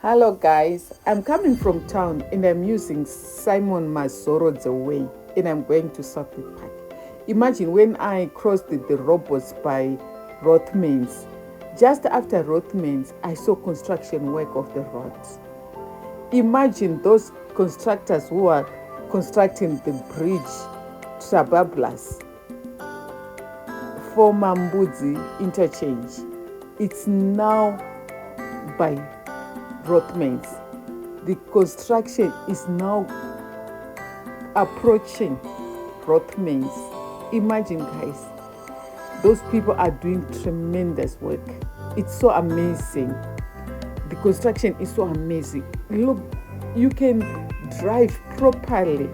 Hello guys, I'm coming from town and I'm using Simon Mazorodze Way and I'm going to Sophie Park. Imagine when I crossed the robots by Rothmans. Just after Rothmans, I saw construction work of the roads. Imagine those constructors who are constructing the bridge Trabablas for Mambudzi interchange. It's now by Rothmans. The construction is now approaching Rothmans. Imagine guys, those people are doing tremendous work. It's so amazing. The construction is so amazing. Look, you can drive properly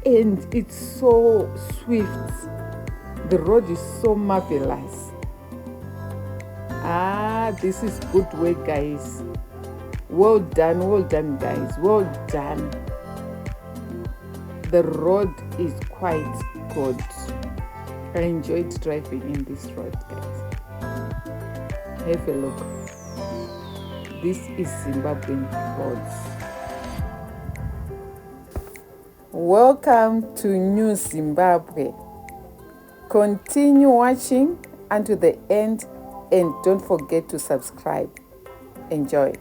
and it's so swift. The road is so marvelous. This is good work guys. Well done guys, well done. The road is quite good. I enjoyed driving in this road guys. Have a look. This is Zimbabwean roads. Welcome to New Zimbabwe. Continue watching until the end and don't forget to subscribe. Enjoy.